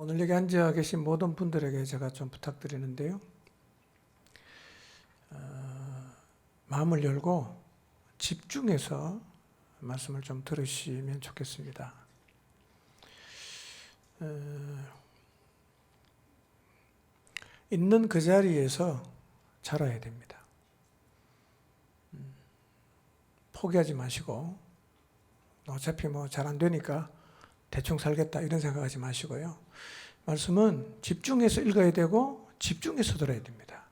오늘 여기 앉아 계신 모든 분들에게 제가 좀 부탁드리는데요. 마음을 열고 집중해서 말씀을 좀 들으시면 좋겠습니다. 있는 그 자리에서 자라야 됩니다. 포기하지 마시고 어차피 뭐 잘 안 되니까 대충 살겠다 이런 생각하지 마시고요. 말씀은 집중해서 읽어야 되고 집중해서 들어야 됩니다.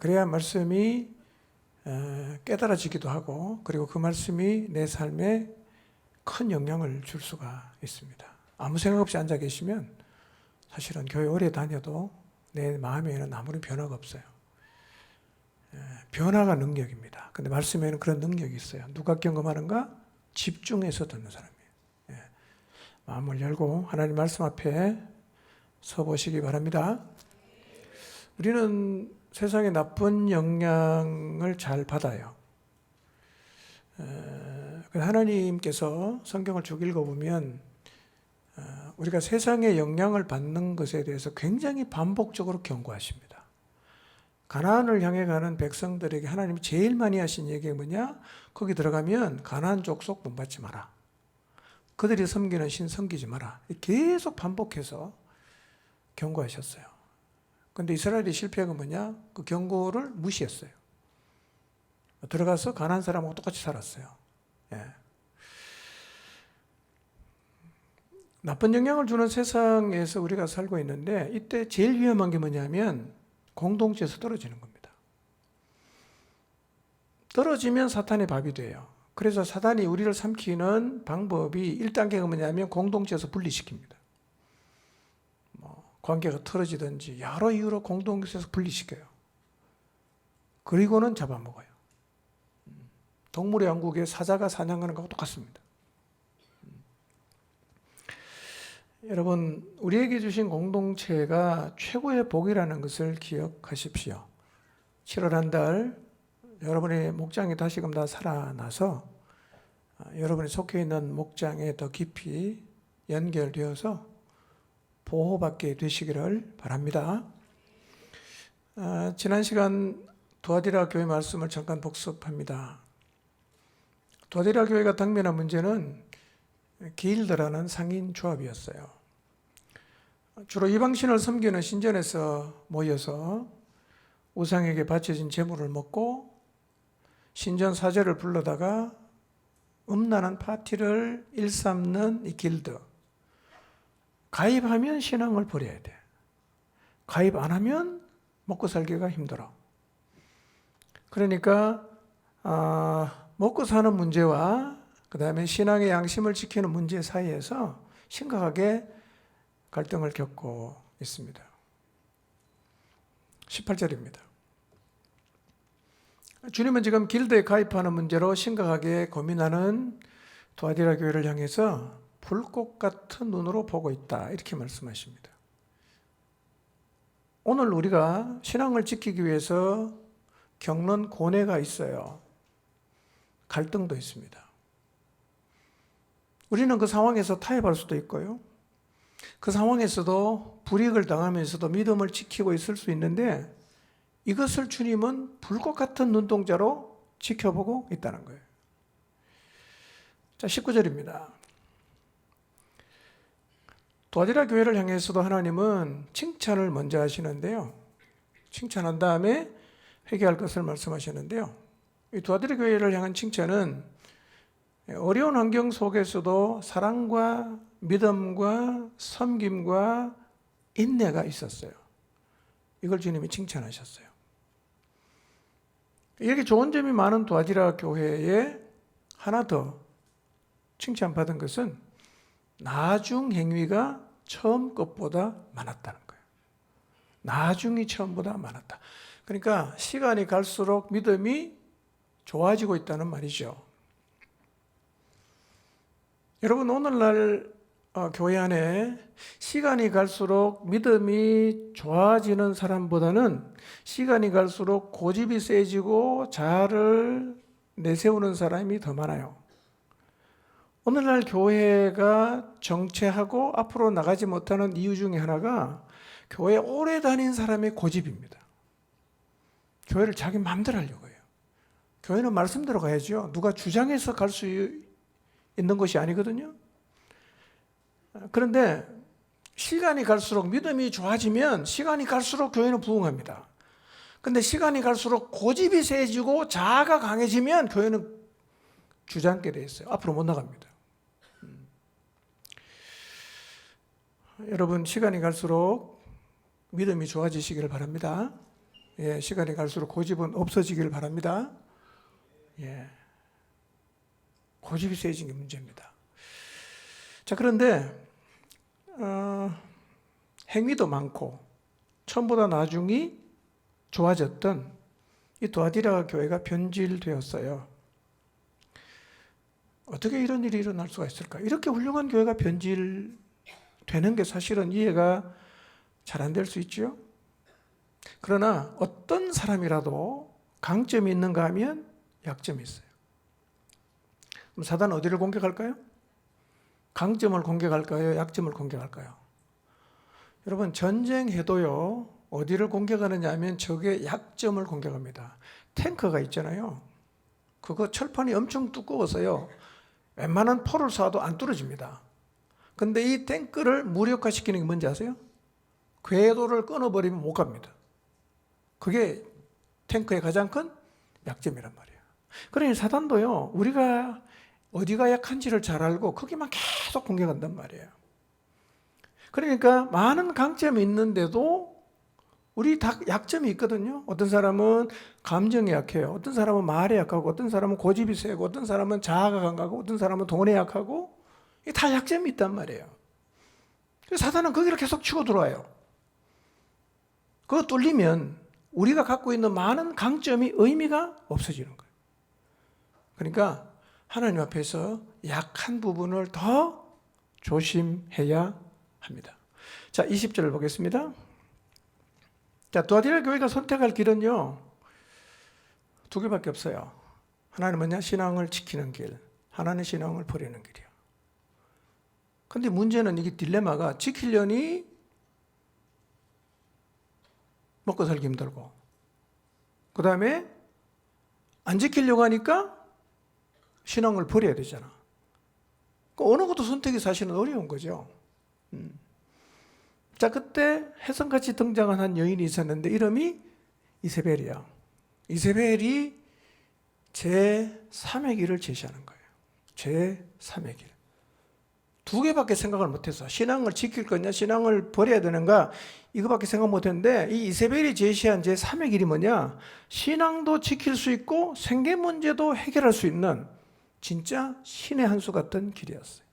그래야 말씀이 깨달아지기도 하고 그리고 그 말씀이 내 삶에 큰 영향을 줄 수가 있습니다. 아무 생각 없이 앉아 계시면 사실은 교회 오래 다녀도 내 마음에는 아무런 변화가 없어요. 변화가 능력입니다. 근데 말씀에는 그런 능력이 있어요. 누가 경험하는가? 집중해서 듣는 사람이에요. 마음을 열고 하나님 말씀 앞에 서 보시기 바랍니다. 우리는 세상의 나쁜 영향을 잘 받아요. 하나님께서 성경을 쭉 읽어보면 우리가 세상의 영향을 받는 것에 대해서 굉장히 반복적으로 경고하십니다. 가나안을 향해 가는 백성들에게 하나님이 제일 많이 하신 얘기가 뭐냐? 거기 들어가면 가나안 족속 본받지 마라. 그들이 섬기는 신 섬기지 마라. 계속 반복해서 경고하셨어요. 그런데 이스라엘의 실패가 뭐냐? 그 경고를 무시했어요. 들어가서 가나안 사람하고 똑같이 살았어요. 나쁜 영향을 주는 세상에서 우리가 살고 있는데 이때 제일 위험한 게 뭐냐면 공동체에서 떨어지는 겁니다. 떨어지면 사탄의 밥이 돼요. 그래서 사단이 우리를 삼키는 방법이 1단계가 뭐냐면 공동체에서 분리시킵니다. 관계가 틀어지든지 여러 이유로 공동체에서 분리시켜요. 그리고는 잡아먹어요. 동물의 왕국에 사자가 사냥하는 것과 똑같습니다. 여러분, 우리에게 주신 공동체가 최고의 복이라는 것을 기억하십시오. 7월 한 달 여러분의 목장이 다시금 다 살아나서 여러분이 속해 있는 목장에 더 깊이 연결되어서 보호받게 되시기를 바랍니다. 지난 시간 두아디라 교회 말씀을 잠깐 복습합니다. 두아디라 교회가 당면한 문제는 길드라는 상인 조합이었어요. 주로 이방신을 섬기는 신전에서 모여서 우상에게 바쳐진 제물을 먹고 신전 사제를 불러다가 음란한 파티를 일삼는 이 길드. 가입하면 신앙을 버려야 돼. 가입 안 하면 먹고 살기가 힘들어. 그러니까 먹고 사는 문제와 그 다음에 신앙의 양심을 지키는 문제 사이에서 심각하게 갈등을 겪고 있습니다. 18절입니다. 주님은 지금 길드에 가입하는 문제로 심각하게 고민하는 두아디라 교회를 향해서 불꽃 같은 눈으로 보고 있다. 이렇게 말씀하십니다. 오늘 우리가 신앙을 지키기 위해서 겪는 고뇌가 있어요. 갈등도 있습니다. 우리는 그 상황에서 타협할 수도 있고요. 그 상황에서도 불이익을 당하면서도 믿음을 지키고 있을 수 있는데 이것을 주님은 불꽃 같은 눈동자로 지켜보고 있다는 거예요. 자, 19절입니다. 두아디라 교회를 향해서도 하나님은 칭찬을 먼저 하시는데요. 칭찬한 다음에 회개할 것을 말씀하시는데요. 이 두아디라 교회를 향한 칭찬은 어려운 환경 속에서도 사랑과 믿음과 섬김과 인내가 있었어요. 이걸 주님이 칭찬하셨어요. 이렇게 좋은 점이 많은 두아디라 교회에 하나 더 칭찬받은 것은 나중 행위가 처음 것보다 많았다는 거예요. 나중이 처음보다 많았다. 그러니까 시간이 갈수록 믿음이 좋아지고 있다는 말이죠. 여러분, 오늘날 교회 안에 시간이 갈수록 믿음이 좋아지는 사람보다는 시간이 갈수록 고집이 세지고 자아를 내세우는 사람이 더 많아요. 오늘날 교회가 정체하고 앞으로 나가지 못하는 이유 중에 하나가 교회 오래 다닌 사람의 고집입니다. 교회를 자기 마음대로 하려고 해요. 교회는 말씀대로 가야죠. 누가 주장해서 갈 수 있는 것이 아니거든요. 그런데 시간이 갈수록 믿음이 좋아지면 시간이 갈수록 교회는 부흥합니다. 근데 시간이 갈수록 고집이 세지고 자아가 강해지면 교회는 주저앉게 돼 있어요. 앞으로 못 나갑니다. 여러분, 시간이 갈수록 믿음이 좋아지시기를 바랍니다. 예, 시간이 갈수록 고집은 없어지기를 바랍니다. 예, 고집이 세진 게 문제입니다. 자, 그런데 행위도 많고 처음보다 나중이 좋아졌던 이 두아디라 교회가 변질되었어요. 어떻게 이런 일이 일어날 수가 있을까? 이렇게 훌륭한 교회가 변질되는 게 사실은 이해가 잘 안 될 수 있죠. 그러나 어떤 사람이라도 강점이 있는가 하면 약점이 있어요. 그럼 사단은 어디를 공격할까요? 강점을 공격할까요? 약점을 공격할까요? 여러분, 전쟁해도요, 어디를 공격하느냐 하면 적의 약점을 공격합니다. 탱크가 있잖아요. 그거 철판이 엄청 두꺼워서요, 웬만한 포를 쏴도 안 뚫어집니다. 근데 이 탱크를 무력화시키는 게 뭔지 아세요? 궤도를 끊어버리면 못 갑니다. 그게 탱크의 가장 큰 약점이란 말이에요. 그러니 사단도요, 우리가 어디가 약한지를 잘 알고 거기만 계속 공격한단 말이에요. 그러니까 많은 강점이 있는데도 우리 다 약점이 있거든요. 어떤 사람은 감정이 약해요. 어떤 사람은 말에 약하고, 어떤 사람은 고집이 세고, 어떤 사람은 자아가 강하고, 어떤 사람은 돈에 약하고, 이게 다 약점이 있단 말이에요. 그래서 사단은 거기를 계속 치고 들어와요. 그거 뚫리면 우리가 갖고 있는 많은 강점이 의미가 없어지는 거예요. 그러니까 하나님 앞에서 약한 부분을 더 조심해야 합니다. 자, 20절을 보겠습니다. 자, 두아디라 교회가 선택할 길은요, 두 개밖에 없어요. 하나는 뭐냐? 신앙을 지키는 길. 하나는 신앙을 버리는 길이에요. 근데 문제는 이게 딜레마가 지키려니 먹고 살기 힘들고, 그 다음에 안 지키려고 하니까 신앙을 버려야 되잖아. 어느 것도 선택이 사실은 어려운 거죠. 자, 그때 혜성같이 등장한 한 여인이 있었는데 이름이 이세벨이야. 이세벨이 제3의 길을 제시하는 거예요. 제3의 길. 두 개밖에 생각을 못했어. 신앙을 지킬 거냐, 신앙을 버려야 되는가, 이거밖에 생각 못했는데, 이 이세벨이 제시한 제3의 길이 뭐냐? 신앙도 지킬 수 있고 생계 문제도 해결할 수 있는 진짜 신의 한 수 같은 길이었어요.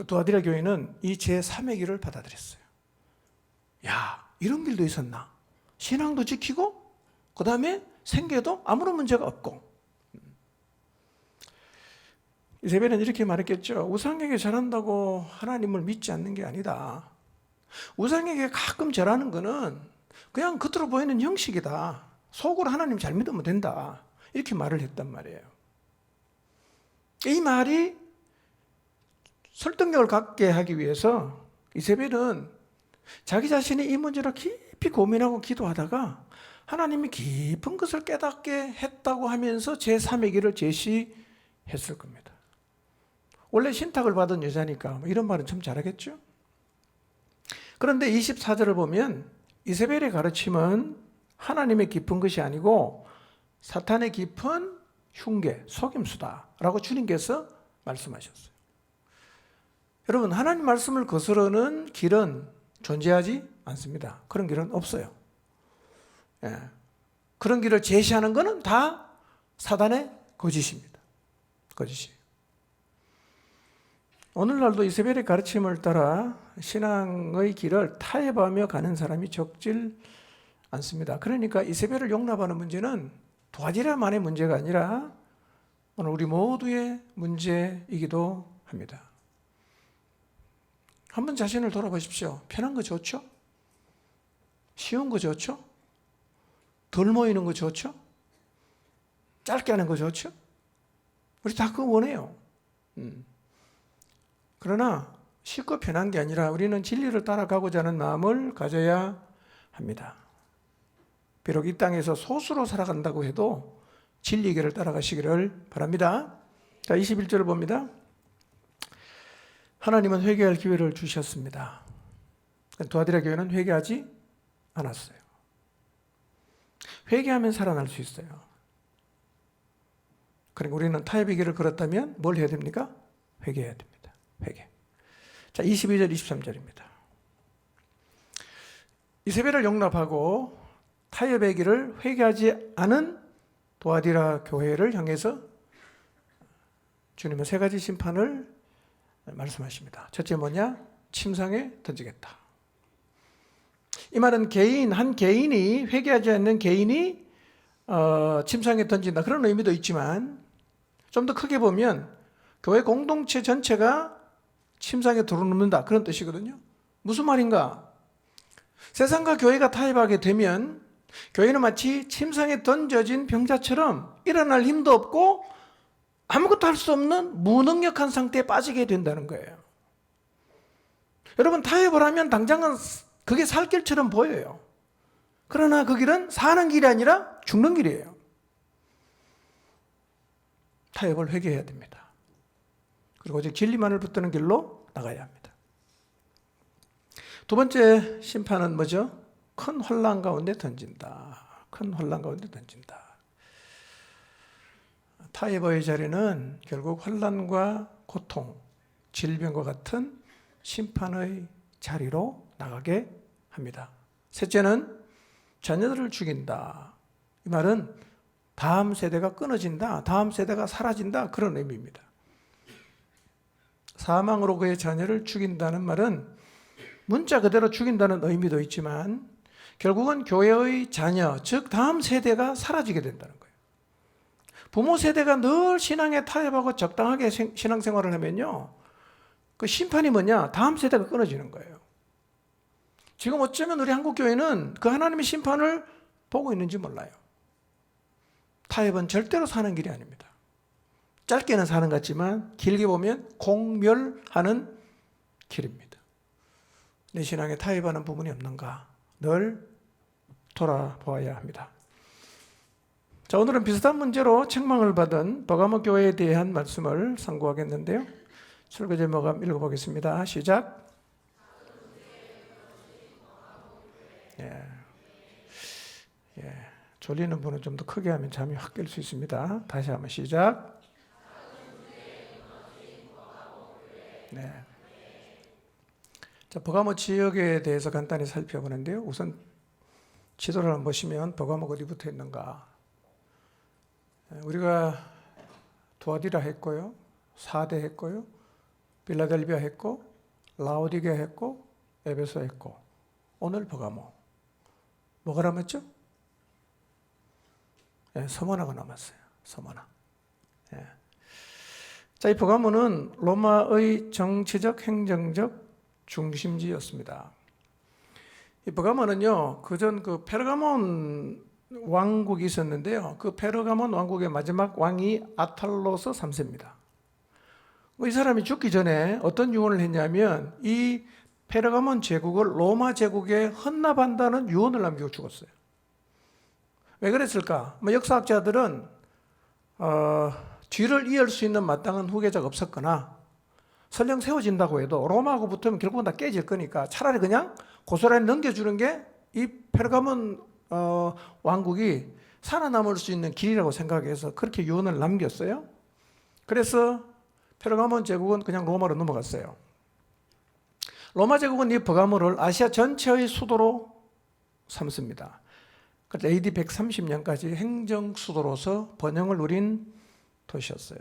두아디라 교회는 이 제3의 길을 받아들였어요. 야, 이런 길도 있었나? 신앙도 지키고 그 다음에 생계도 아무런 문제가 없고. 이세벨은 이렇게 말했겠죠. 우상에게 절한다고 하나님을 믿지 않는 게 아니다. 우상에게 가끔 절하는 거는 그냥 겉으로 보이는 형식이다. 속으로 하나님 잘 믿으면 된다. 이렇게 말을 했단 말이에요. 이 말이 설득력을 갖게 하기 위해서 이세벨은 자기 자신이 이 문제를 깊이 고민하고 기도하다가 하나님이 깊은 것을 깨닫게 했다고 하면서 제3의 길을 제시했을 겁니다. 원래 신탁을 받은 여자니까 이런 말은 참 잘하겠죠? 그런데 24절을 보면 이세벨의 가르침은 하나님의 깊은 것이 아니고 사탄의 깊은 흉계, 속임수다라고 주님께서 말씀하셨어요. 여러분, 하나님 말씀을 거스르는 길은 존재하지 않습니다. 그런 길은 없어요. 예. 그런 길을 제시하는 것은 다 사단의 거짓입니다. 거짓이에요. 오늘날도 이세벨의 가르침을 따라 신앙의 길을 타협하며 가는 사람이 적질 않습니다. 그러니까 이세벨을 용납하는 문제는 두아디라만의 문제가 아니라 오늘 우리 모두의 문제이기도 합니다. 한번 자신을 돌아보십시오. 편한 거 좋죠? 쉬운 거 좋죠? 덜 모이는 거 좋죠? 짧게 하는 거 좋죠? 우리 다 그거 원해요. 그러나 쉽고 편한 게 아니라 우리는 진리를 따라가고자 하는 마음을 가져야 합니다. 비록 이 땅에서 소수로 살아간다고 해도 진리의 길을 따라가시기를 바랍니다. 자, 21절을 봅니다. 하나님은 회개할 기회를 주셨습니다. 두아디라 교회는 회개하지 않았어요. 회개하면 살아날 수 있어요. 그러니까 우리는 타협의 길을 걸었다면 뭘 해야 됩니까? 회개해야 됩니다. 회개. 자, 22절, 23절입니다. 이세벨을 용납하고 타협의 길을 회개하지 않은 두아디라 교회를 향해서 주님은 세 가지 심판을 말씀하십니다. 첫째 뭐냐? 침상에 던지겠다. 이 말은 한 개인이, 회개하지 않는 개인이 침상에 던진다, 그런 의미도 있지만 좀 더 크게 보면 교회 공동체 전체가 침상에 들어눕는다, 그런 뜻이거든요. 무슨 말인가? 세상과 교회가 타협하게 되면 교회는 마치 침상에 던져진 병자처럼 일어날 힘도 없고 아무것도 할 수 없는 무능력한 상태에 빠지게 된다는 거예요. 여러분, 타협을 하면 당장은 그게 살 길처럼 보여요. 그러나 그 길은 사는 길이 아니라 죽는 길이에요. 타협을 회개해야 됩니다. 그리고 오직 진리만을 붙드는 길로 나가야 합니다. 두 번째 심판은 뭐죠? 큰 혼란 가운데 던진다. 큰 혼란 가운데 던진다. 타협의 자리는 결국 혼란과 고통, 질병과 같은 심판의 자리로 나가게 합니다. 셋째는 자녀들을 죽인다. 이 말은 다음 세대가 끊어진다, 다음 세대가 사라진다, 그런 의미입니다. 사망으로 그의 자녀를 죽인다는 말은 문자 그대로 죽인다는 의미도 있지만 결국은 교회의 자녀, 즉 다음 세대가 사라지게 된다는 거예요. 부모 세대가 늘 신앙에 타협하고 적당하게 신앙생활을 하면요, 그 심판이 뭐냐? 다음 세대가 끊어지는 거예요. 지금 어쩌면 우리 한국교회는 그 하나님의 심판을 보고 있는지 몰라요. 타협은 절대로 사는 길이 아닙니다. 짧게는 사는 것 같지만 길게 보면 공멸하는 길입니다. 내 신앙에 타협하는 부분이 없는가 늘 돌아보아야 합니다. 자, 오늘은 비슷한 문제로 책망을 받은 버가모 교회에 대한 말씀을 상고하겠는데요. 설교 제목 읽어보겠습니다. 시작. 졸리는 분은 좀 더 크게 하면 잠이 확 깰 수 있습니다. 다시 한번 시작. 네. 자, 버가모 지역에 대해서 간단히 살펴보는데요. 우선 지도를 한번 보시면 버가모가 어디 붙어 있는가. 우리가 두아디라 했고요, 사대 했고요, 빌라델비아 했고, 라오디게아 했고, 에베소 했고, 오늘 버가모. 뭐가 남았죠? 서머나가 남았어요. 서머나. 자, 이 버가모는 로마의 정치적, 행정적 중심지였습니다. 이 버가모는요, 그전 그 페르가몬 왕국이 있었는데요, 그 페르가몬 왕국의 마지막 왕이 아탈로스 3세입니다. 이 사람이 죽기 전에 어떤 유언을 했냐면 이 페르가몬 제국을 로마 제국에 헌납한다는 유언을 남기고 죽었어요. 왜 그랬을까? 역사학자들은 뒤를 이을 수 있는 마땅한 후계자가 없었거나 설령 세워진다고 해도 로마하고 붙으면 결국은 다 깨질 거니까 차라리 그냥 고스란히 넘겨주는 게 이 페르가몬 왕국이 살아남을 수 있는 길이라고 생각해서 그렇게 유언을 남겼어요. 그래서 페르가몬 제국은 그냥 로마로 넘어갔어요. 로마 제국은 이 버가모를 아시아 전체의 수도로 삼습니다. 그래서 AD 130년까지 행정 수도로서 번영을 누린 도시였어요.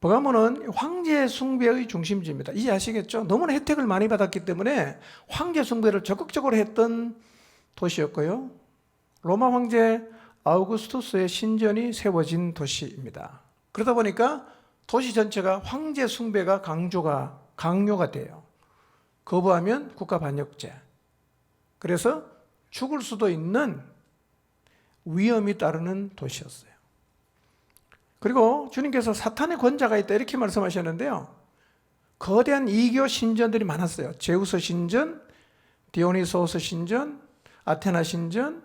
버가모는 황제 숭배의 중심지입니다. 이제 아시겠죠? 너무나 혜택을 많이 받았기 때문에 황제 숭배를 적극적으로 했던 도시였고요. 로마 황제 아우구스투스의 신전이 세워진 도시입니다. 그러다 보니까 도시 전체가 황제 숭배가 강요가 돼요. 거부하면 국가 반역죄. 그래서 죽을 수도 있는 위험이 따르는 도시였어요. 그리고 주님께서 사탄의 권자가 있다 이렇게 말씀하셨는데요. 거대한 이교 신전들이 많았어요. 제우스 신전, 디오니소스 신전, 아테나 신전,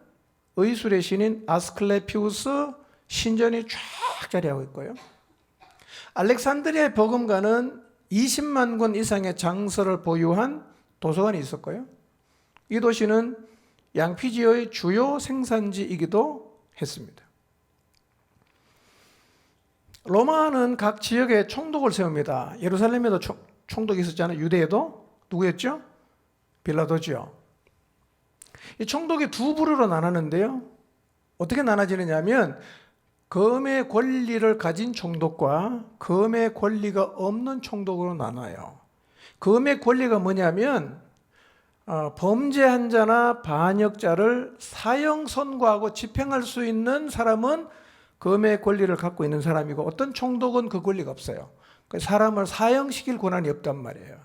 의술의 신인 아스클레피우스 신전이 쫙 자리하고 있고요. 알렉산드리아의 버금가는 20만 권 이상의 장서를 보유한 도서관이 있었고요. 이 도시는 양피지의 주요 생산지이기도 했습니다. 로마는 각 지역에 총독을 세웁니다. 예루살렘에도 총독이 있었잖아요. 유대에도 누구였죠? 빌라도죠. 이 총독이 두 부류로 나눴는데요. 어떻게 나눠지느냐면 검의 권리를 가진 총독과 검의 권리가 없는 총독으로 나눠요. 검의 권리가 뭐냐면 범죄한 자나 반역자를 사형 선고하고 집행할 수 있는 사람은 검의 권리를 갖고 있는 사람이고, 어떤 총독은 그 권리가 없어요. 사람을 사형시킬 권한이 없단 말이에요.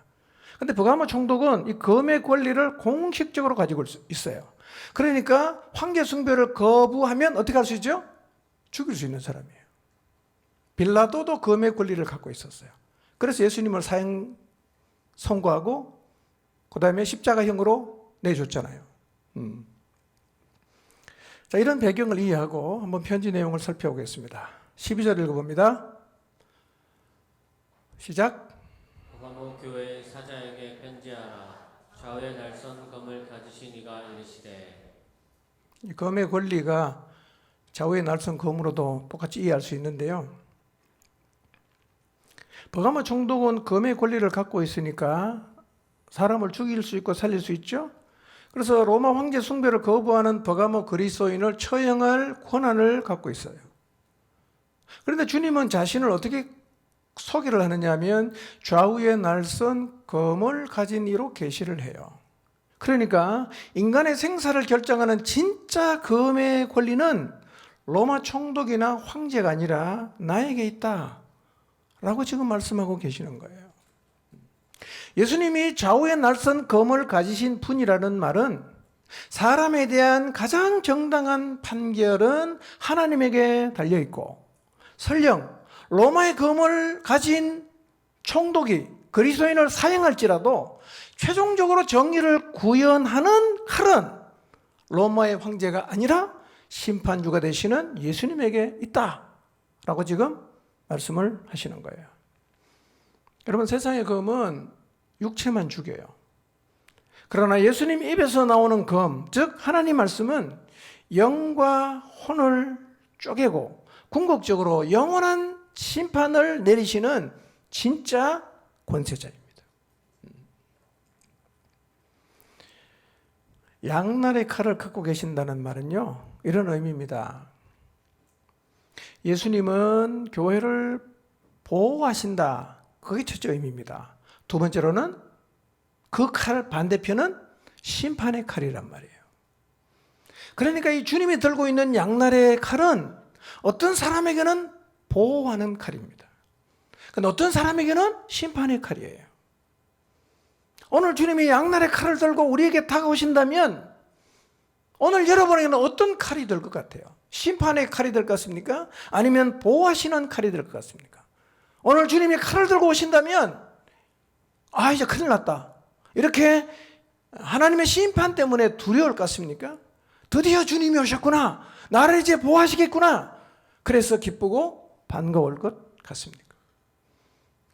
그런데 버가모 총독은 이 검의 권리를 공식적으로 가지고 있어요. 그러니까 황제 숭배를 거부하면 어떻게 할 수 있죠? 죽일 수 있는 사람이에요. 빌라도도 검의 권리를 갖고 있었어요. 그래서 예수님을 사형 선고하고 그 다음에 십자가형으로 내줬잖아요. 자, 이런 배경을 이해하고 한번 편지 내용을 살펴보겠습니다. 12절 읽어봅니다. 시작. 버가모 교회 사자에게 편지하라. 좌우의 날선 검을 가지신 이가 이르시되. 이 검의 권리가 좌우의 날선 검으로도 똑같이 이해할 수 있는데요. 버가모 총독은 검의 권리를 갖고 있으니까 사람을 죽일 수 있고 살릴 수 있죠. 그래서 로마 황제 숭배를 거부하는 버가모 그리스도인을 처형할 권한을 갖고 있어요. 그런데 주님은 자신을 어떻게 소개를 하느냐 하면 좌우의 날선 검을 가진 이로 계시를 해요. 그러니까 인간의 생사를 결정하는 진짜 검의 권리는 로마 총독이나 황제가 아니라 나에게 있다 라고 지금 말씀하고 계시는 거예요. 예수님이 좌우의 날선 검을 가지신 분이라는 말은 사람에 대한 가장 정당한 판결은 하나님에게 달려있고, 설령 로마의 검을 가진 총독이 그리스도인을 사형할지라도 최종적으로 정의를 구현하는 칼은 로마의 황제가 아니라 심판주가 되시는 예수님에게 있다라고 지금 말씀을 하시는 거예요. 여러분, 세상의 검은 육체만 죽여요. 그러나 예수님 입에서 나오는 검, 즉 하나님 말씀은 영과 혼을 쪼개고 궁극적으로 영원한 심판을 내리시는 진짜 권세자입니다. 양날의 칼을 갖고 계신다는 말은요, 이런 의미입니다. 예수님은 교회를 보호하신다. 그게 첫째 의미입니다. 두 번째로는 그 칼 반대편은 심판의 칼이란 말이에요. 그러니까 이 주님이 들고 있는 양날의 칼은 어떤 사람에게는 보호하는 칼입니다. 근데 어떤 사람에게는 심판의 칼이에요. 오늘 주님이 양날의 칼을 들고 우리에게 다가오신다면 오늘 여러분에게는 어떤 칼이 될 것 같아요? 심판의 칼이 될 것 같습니까? 아니면 보호하시는 칼이 될 것 같습니까? 오늘 주님이 칼을 들고 오신다면 이제 큰일 났다, 이렇게 하나님의 심판 때문에 두려울 것 같습니까? 드디어 주님이 오셨구나, 나를 이제 보호하시겠구나, 그래서 기쁘고 반가울 것 같습니까?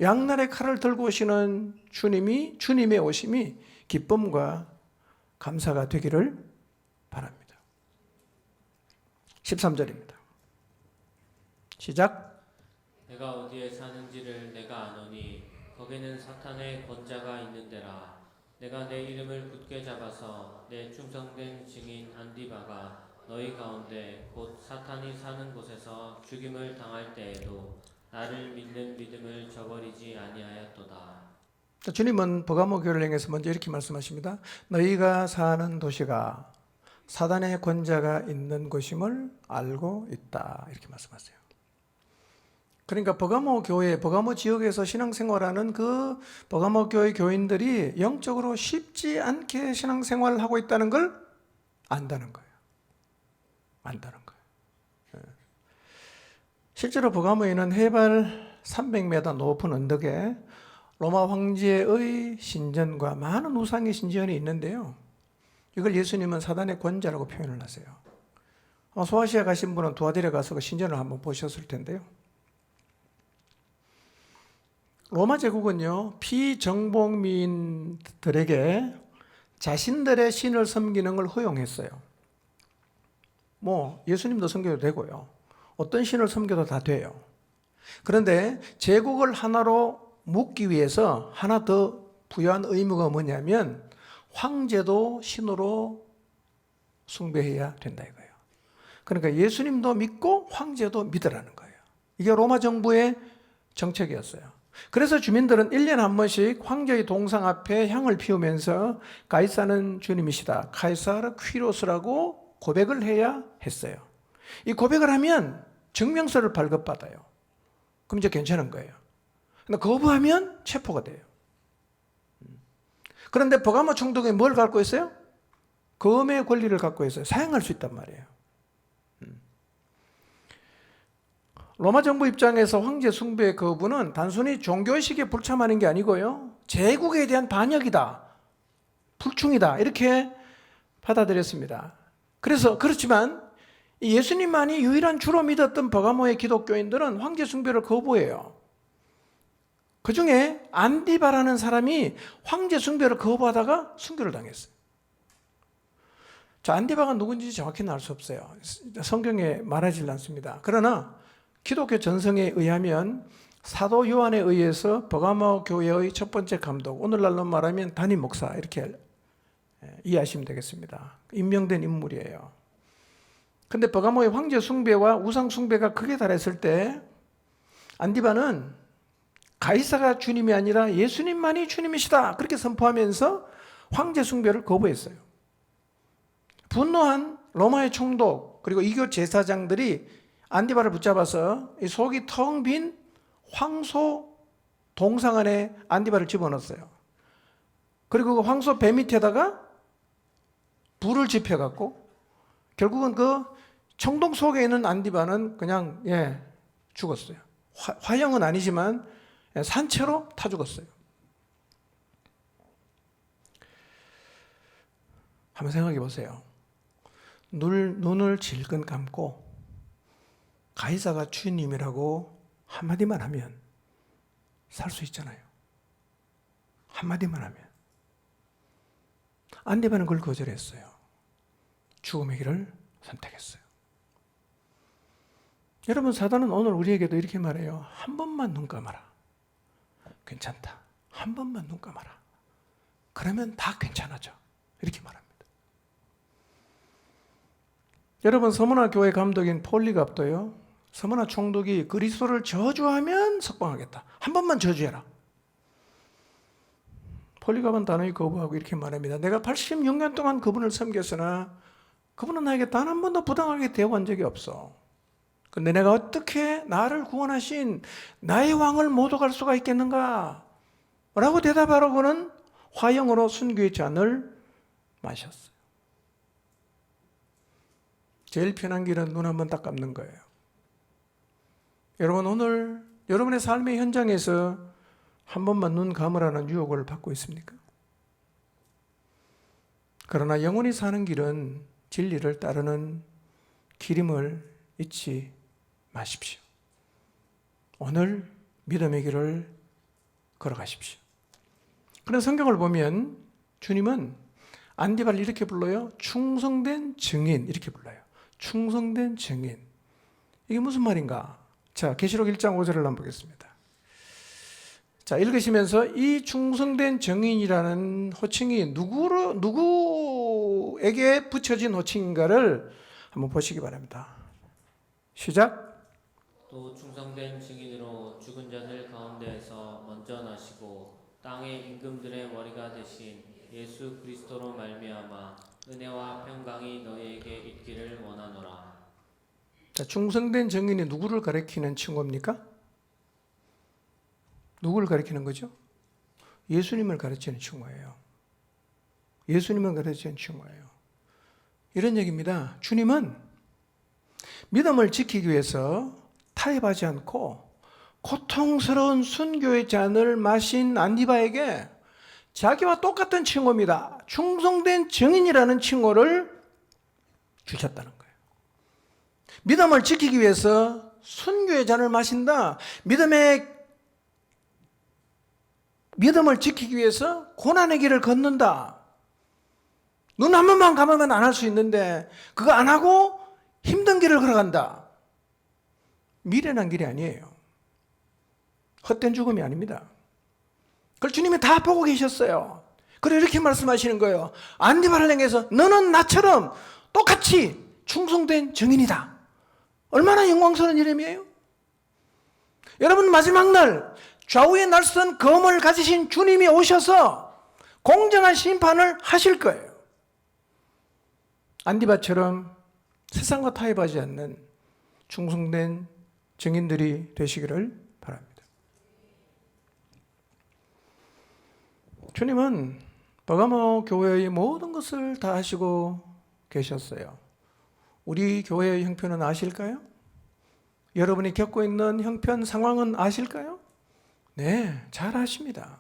양날의 칼을 들고 오시는 주님의 오심이 기쁨과 감사가 되기를 바랍니다. 13절입니다. 시작. 내가 어디에 사는지를 내가 아노니 거기는 사탄의 권자가 있는데라. 내가 내 이름을 굳게 잡아서 내 충성된 증인 안디바가 너희 가운데 곧 사탄이 사는 곳에서 죽임을 당할 때에도 나를 믿는 믿음을 저버리지 아니하였도다. 주님은 버가모 교회를 향해서 먼저 이렇게 말씀하십니다. 너희가 사는 도시가 사단의 권자가 있는 곳임을 알고 있다, 이렇게 말씀하세요. 그러니까 버가모 교회, 버가모 지역에서 신앙생활하는 그 버가모 교회 교인들이 영적으로 쉽지 않게 신앙생활을 하고 있다는 걸 안다는 거예요. 안다는 거예요. 실제로 버가모에는 해발 300m 높은 언덕에 로마 황제의 신전과 많은 우상의 신전이 있는데요. 이걸 예수님은 사단의 권자라고 표현을 하세요. 소아시아 가신 분은 도와드려 가서 그 신전을 한번 보셨을 텐데요. 로마 제국은요, 피정복민들에게 자신들의 신을 섬기는 걸 허용했어요. 예수님도 섬겨도 되고요. 어떤 신을 섬겨도 다 돼요. 그런데 제국을 하나로 묶기 위해서 하나 더 부여한 의무가 뭐냐면 황제도 신으로 숭배해야 된다 이거예요. 그러니까 예수님도 믿고 황제도 믿으라는 거예요. 이게 로마 정부의 정책이었어요. 그래서 주민들은 1년에 한 번씩 황제의 동상 앞에 향을 피우면서 가이사는 주님이시다, 카이사르 퀴로스라고 고백을 해야 했어요. 이 고백을 하면 증명서를 발급받아요. 그럼 이제 괜찮은 거예요. 근데 거부하면 체포가 돼요. 그런데 버가모 총독이 뭘 갖고 있어요? 검의 권리를 갖고 있어요. 사용할 수 있단 말이에요. 로마 정부 입장에서 황제 숭배 거부는 단순히 종교의식에 불참하는 게 아니고요, 제국에 대한 반역이다, 불충이다, 이렇게 받아들였습니다. 그렇지만 예수님만이 유일한 주로 믿었던 버가모의 기독교인들은 황제 숭배를 거부해요. 그 중에 안디바라는 사람이 황제 숭배를 거부하다가 순교를 당했어요. 안디바가 누군지 정확히는 알 수 없어요. 성경에 말하지 않습니다. 그러나 기독교 전성에 의하면 사도 요한에 의해서 버가모 교회의 첫 번째 감독, 오늘날로 말하면 담임 목사, 이렇게 이해하시면 되겠습니다. 임명된 인물이에요. 근데 버가모의 황제 숭배와 우상 숭배가 극에 달했을 때 안디바는 가이사가 주님이 아니라 예수님만이 주님이시다, 그렇게 선포하면서 황제 숭배를 거부했어요. 분노한 로마의 총독 그리고 이교 제사장들이 안디바를 붙잡아서 이 속이 텅 빈 황소 동상 안에 안디바를 집어넣었어요. 그리고 그 황소 배 밑에다가 불을 지펴갖고 결국은 그 청동 속에 있는 안디바는 그냥 죽었어요. 화형은 아니지만 산채로 타 죽었어요. 한번 생각해 보세요. 눈을 질끈 감고 가이사가 주님이라고 한마디만 하면 살 수 있잖아요. 한마디만 하면. 안디바는 그걸 거절했어요. 죽음의 길을 선택했어요. 여러분, 사단은 오늘 우리에게도 이렇게 말해요. 한 번만 눈 감아라. 괜찮다. 한 번만 눈 감아라. 그러면 다 괜찮아져. 이렇게 말합니다. 여러분, 서머나 교회 감독인 폴리갑도요, 서머나 총독이 그리스도를 저주하면 석방하겠다. 한 번만 저주해라. 폴리갑은 단호히 거부하고 이렇게 말합니다. 내가 86년 동안 그분을 섬겼으나 그분은 나에게 단 한 번도 부당하게 대우한 적이 없어. 근데 내가 어떻게 나를 구원하신 나의 왕을 모독할 수가 있겠는가? 라고 대답하려고는 화형으로 순교의 잔을 마셨어요. 제일 편한 길은 눈 한번 딱 감는 거예요. 여러분, 오늘 여러분의 삶의 현장에서 한 번만 눈 감으라는 유혹을 받고 있습니까? 그러나 영원히 사는 길은 진리를 따르는 길임을 잊지 마십시오. 오늘 믿음의 길을 걸어가십시오. 그런 성경을 보면 주님은 안디바를 이렇게 불러요. 충성된 증인, 이렇게 불러요. 충성된 증인. 이게 무슨 말인가? 자, 계시록 1장 5절을 한번 보겠습니다. 자, 읽으시면서 이 충성된 증인이라는 호칭이 누구에게 붙여진 호칭인가를 한번 보시기 바랍니다. 시작. 또 충성된 증인으로 죽은 자들 가운데에서 먼저 나시고 땅의 임금들의 머리가 되신 예수 그리스도로 말미암아 은혜와 평강이 너희에게 있기를 원하노라. 자, 충성된 증인이 누구를 가리키는 칭호입니까? 누구를 가리키는 거죠? 예수님을 가르치는 칭호예요. 예수님을 가르치는 칭호예요. 이런 얘기입니다. 주님은 믿음을 지키기 위해서 타협하지 않고 고통스러운 순교의 잔을 마신 안디바에게 자기와 똑같은 칭호입니다. 충성된 증인이라는 칭호를 주셨다는 거예요. 믿음을 지키기 위해서 순교의 잔을 마신다. 믿음을 지키기 위해서 고난의 길을 걷는다. 눈 한 번만 감으면 안 할 수 있는데 그거 안 하고 힘든 길을 걸어간다. 미련한 길이 아니에요. 헛된 죽음이 아닙니다. 그걸 주님이 다 보고 계셨어요. 그래서 이렇게 말씀하시는 거예요. 안디바를 향해서 너는 나처럼 똑같이 충성된 증인이다. 얼마나 영광스러운 이름이에요. 여러분, 마지막 날 좌우에 날선 검을 가지신 주님이 오셔서 공정한 심판을 하실 거예요. 안디바처럼 세상과 타협하지 않는 충성된 증인들이 되시기를 바랍니다. 주님은 버가모 교회의 모든 것을 다 아시고 계셨어요. 우리 교회의 형편은 아실까요? 여러분이 겪고 있는 형편 상황은 아실까요? 네, 잘 아십니다.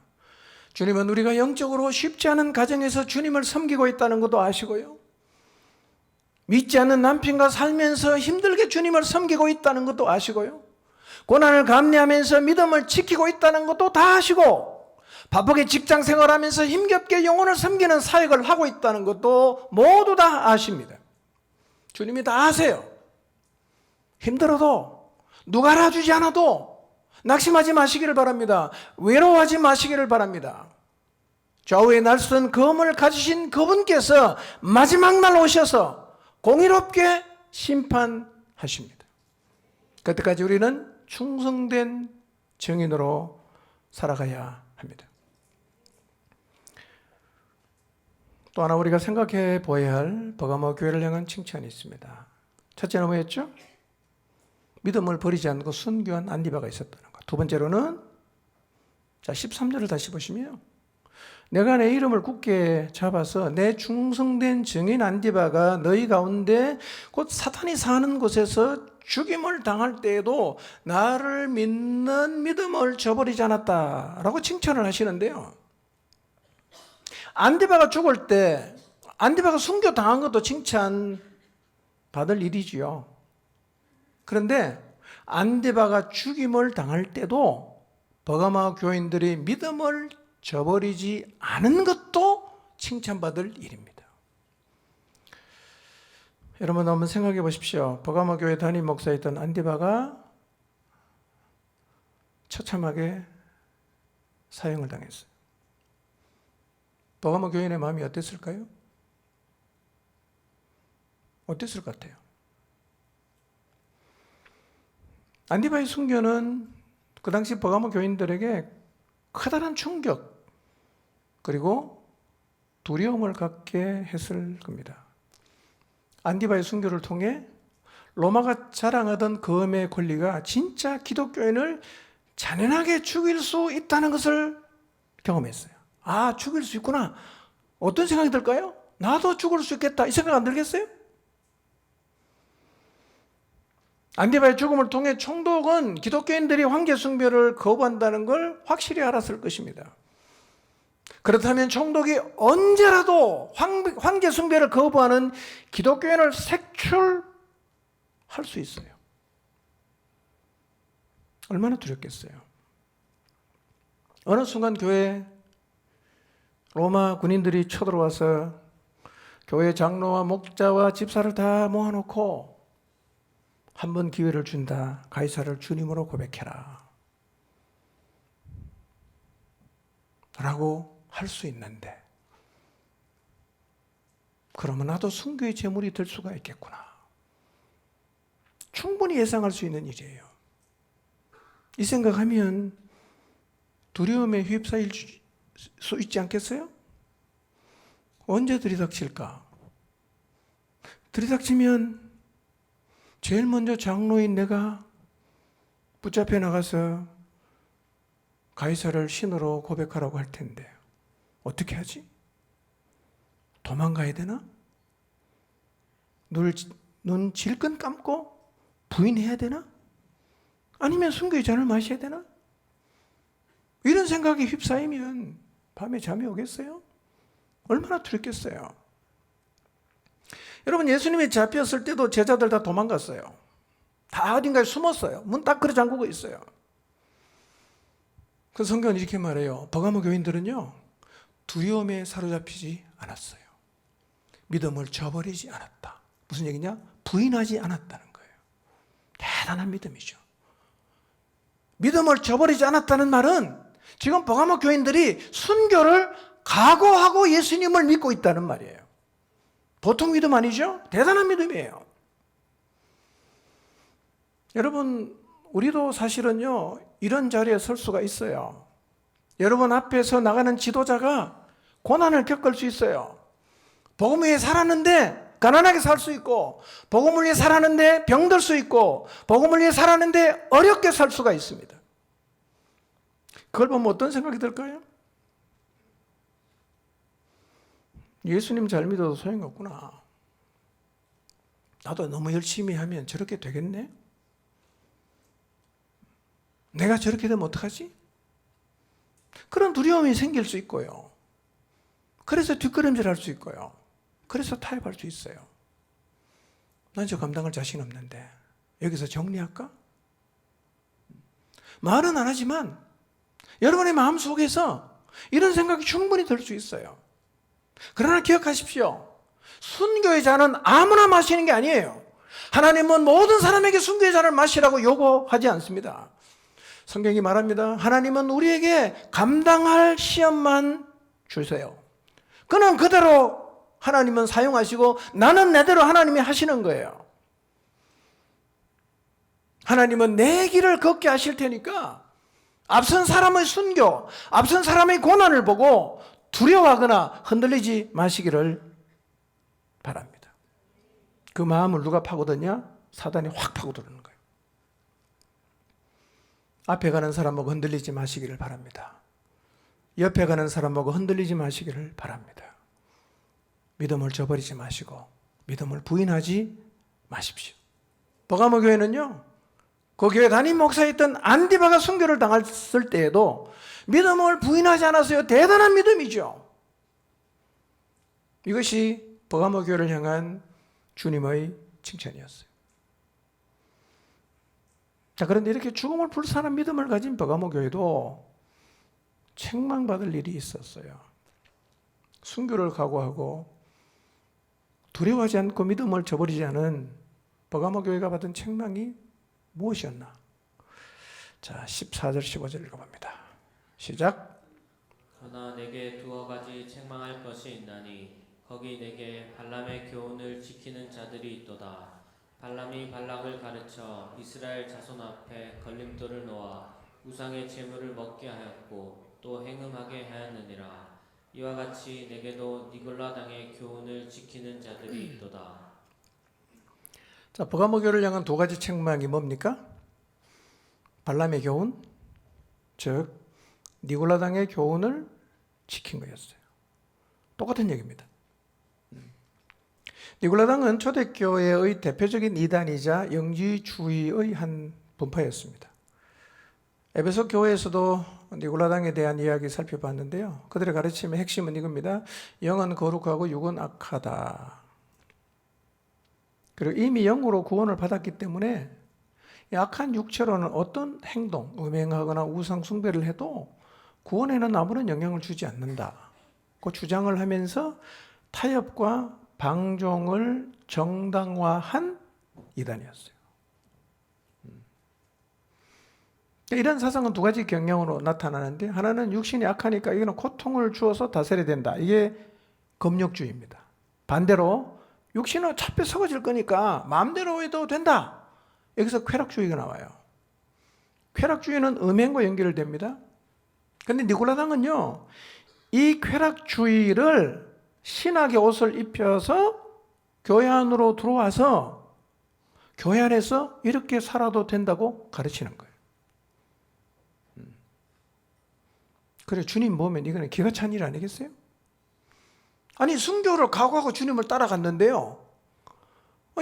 주님은 우리가 영적으로 쉽지 않은 가정에서 주님을 섬기고 있다는 것도 아시고요. 믿지 않는 남편과 살면서 힘들게 주님을 섬기고 있다는 것도 아시고요. 고난을 감내하면서 믿음을 지키고 있다는 것도 다 아시고, 바쁘게 직장 생활하면서 힘겹게 영혼을 섬기는 사역을 하고 있다는 것도 모두 다 아십니다. 주님이 다 아세요. 힘들어도 누가 알아주지 않아도 낙심하지 마시기를 바랍니다. 외로워하지 마시기를 바랍니다. 좌우에 날선 검을 가지신 그분께서 마지막 날 오셔서 공의롭게 심판하십니다. 그때까지 우리는 충성된 증인으로 살아가야 합니다. 또 하나 우리가 생각해 보아야 할 버가모 교회를 향한 칭찬이 있습니다. 첫째는 뭐였죠? 믿음을 버리지 않고 순교한 안디바가 있었다는 것. 두 번째로는, 자, 13절을 다시 보시면, 내가 내 이름을 굳게 잡아서 내 충성된 증인 안디바가 너희 가운데 곧 사탄이 사는 곳에서 죽임을 당할 때에도 나를 믿는 믿음을 저버리지 않았다라고 칭찬을 하시는데요. 안디바가 죽을 때, 안디바가 순교 당한 것도 칭찬 받을 일이지요. 그런데 안디바가 죽임을 당할 때도 버가모 교인들이 믿음을 저버리지 않은 것도 칭찬받을 일입니다. 여러분, 한번 생각해 보십시오. 버가모 교회 담임 목사였던 안디바가 처참하게 사형을 당했어요. 버가모 교인의 마음이 어땠을까요? 어땠을 것 같아요? 안디바의 순교는 그 당시 버가모 교인들에게 커다란 충격 그리고 두려움을 갖게 했을 겁니다. 안디바의 순교를 통해 로마가 자랑하던 검의 권리가 진짜 기독교인을 잔인하게 죽일 수 있다는 것을 경험했어요. 아, 죽일 수 있구나. 어떤 생각이 들까요? 나도 죽을 수 있겠다. 이 생각 안 들겠어요? 안디바의 죽음을 통해 총독은 기독교인들이 황제 숭배를 거부한다는 걸 확실히 알았을 것입니다. 그렇다면 총독이 언제라도 황제 숭배를 거부하는 기독교인을 색출할 수 있어요. 얼마나 두렵겠어요. 어느 순간 교회에 로마 군인들이 쳐들어와서 교회 장로와 목자와 집사를 다 모아놓고 한 번 기회를 준다. 가이사를 주님으로 고백해라. 라고 할 수 있는데, 그러면 나도 순교의 제물이 될 수가 있겠구나. 충분히 예상할 수 있는 일이에요. 이 생각하면 두려움에 휩싸일 수 있지 않겠어요? 언제 들이닥칠까? 들이닥치면 제일 먼저 장로인 내가 붙잡혀 나가서 가이사를 신으로 고백하라고 할 텐데 어떻게 하지? 도망가야 되나? 눈 질끈 감고 부인해야 되나? 아니면 순교의 잔을 마셔야 되나? 이런 생각에 휩싸이면 밤에 잠이 오겠어요? 얼마나 두렵겠어요? 여러분, 예수님이 잡혔을 때도 제자들 다 도망갔어요. 다 어딘가에 숨었어요. 문 딱 걸어 잠그고 있어요. 그 성경은 이렇게 말해요. 버가모 교인들은요, 두려움에 사로잡히지 않았어요. 믿음을 저버리지 않았다. 무슨 얘기냐? 부인하지 않았다는 거예요. 대단한 믿음이죠. 믿음을 저버리지 않았다는 말은 지금 버가모 교인들이 순교를 각오하고 예수님을 믿고 있다는 말이에요. 보통 믿음 아니죠? 대단한 믿음이에요. 여러분, 우리도 사실은요, 이런 자리에 설 수가 있어요. 여러분 앞에서 나가는 지도자가 고난을 겪을 수 있어요. 복음 위에 살았는데 가난하게 살 수 있고, 복음을 위해 살았는데 병들 수 있고, 복음을 위해 살았는데 어렵게 살 수가 있습니다. 그걸 보면 어떤 생각이 들까요? 예수님 잘 믿어도 소용없구나. 나도 너무 열심히 하면 저렇게 되겠네? 내가 저렇게 되면 어떡하지? 그런 두려움이 생길 수 있고요. 그래서 뒷걸음질 할 수 있고요. 그래서 타협할 수 있어요. 난 저 감당할 자신 없는데 여기서 정리할까? 말은 안 하지만 여러분의 마음속에서 이런 생각이 충분히 들 수 있어요. 그러나 기억하십시오. 순교의 잔은 아무나 마시는 게 아니에요. 하나님은 모든 사람에게 순교의 잔을 마시라고 요구하지 않습니다. 성경이 말합니다. 하나님은 우리에게 감당할 시험만 주세요. 그는 그대로 하나님은 사용하시고 나는 내대로 하나님이 하시는 거예요. 하나님은 내 길을 걷게 하실 테니까 앞선 사람의 순교, 앞선 사람의 고난을 보고 두려워하거나 흔들리지 마시기를 바랍니다. 그 마음을 누가 파고드냐? 사단이 확 파고드는 거예요. 앞에 가는 사람하고 흔들리지 마시기를 바랍니다. 옆에 가는 사람하고 흔들리지 마시기를 바랍니다. 믿음을 저버리지 마시고 믿음을 부인하지 마십시오. 버가모 교회는요, 그 교회 담임 목사였던 안디바가 순교를 당했을 때에도 믿음을 부인하지 않았어요. 대단한 믿음이죠. 이것이 버가모 교회를 향한 주님의 칭찬이었어요. 자, 그런데 이렇게 죽음을 불사하는 믿음을 가진 버가모 교회도 책망받을 일이 있었어요. 순교를 각오하고 두려워하지 않고 믿음을 저버리지 않은 버가모 교회가 받은 책망이 무엇이었나? 자, 14절 15절 읽어봅니다. 시작. 그러나 내게 두어 가지 책망할 것이 있나니 거기 내게 발람의 교훈을 지키는 자들이 있도다. 발람이 발락을 가르쳐 이스라엘 자손 앞에 걸림돌을 놓아 우상의 제물을 먹게 하였고 또 행음하게 하였느니라. 이와 같이 내게도 니골라 당의 교훈을 지키는 자들이 있도다. 자, 버가모 교회를 향한 두 가지 책망이 뭡니까? 발람의 교훈, 즉 니골라 당의 교훈을 지킨 거였어요. 똑같은 얘기입니다. 니골라 당은 초대교회의 대표적인 이단이자 영지주의의 한 분파였습니다. 에베소 교회에서도 니골라 당에 대한 이야기 살펴봤는데요. 그들의 가르침의 핵심은 이겁니다. 영은 거룩하고 육은 악하다. 그리고 이미 영으로 구원을 받았기 때문에 약한 육체로는 어떤 행동, 음행하거나 우상 숭배를 해도 구원에는 아무런 영향을 주지 않는다. 그 주장을 하면서 타협과 방종을 정당화한 이단이었어요. 이런 사상은 두 가지 경향으로 나타나는데, 하나는 육신이 약하니까 이거는 고통을 주어서 다스려야 된다. 이게 금욕주의입니다. 반대로 육신은 어차피 썩어질 거니까 마음대로 해도 된다. 여기서 쾌락주의가 나와요. 쾌락주의는 음행과 연결됩니다. 그런데 니골라당은요, 이 쾌락주의를 신학의 옷을 입혀서 교회 안으로 들어와서 교회 안에서 이렇게 살아도 된다고 가르치는 거예요. 그래, 주님 보면 이거는 기가 찬 일 아니겠어요? 아니, 순교를 각오하고 주님을 따라갔는데요,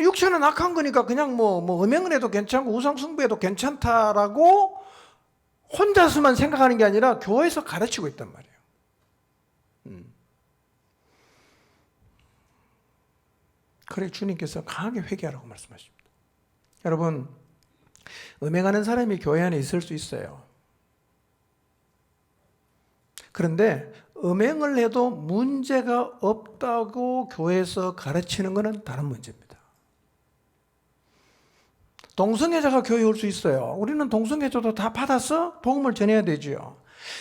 육체는 악한 거니까 그냥 뭐 음행을 해도 괜찮고 우상숭배해도 괜찮다라고 혼자서만 생각하는 게 아니라 교회에서 가르치고 있단 말이에요. 그래 주님께서 강하게 회개하라고 말씀하십니다. 여러분, 음행하는 사람이 교회 안에 있을 수 있어요. 그런데 음행을 해도 문제가 없다고 교회에서 가르치는 것은 다른 문제입니다. 동성애자가 교회에 올 수 있어요. 우리는 동성애자도 다 받아서 복음을 전해야 되지요.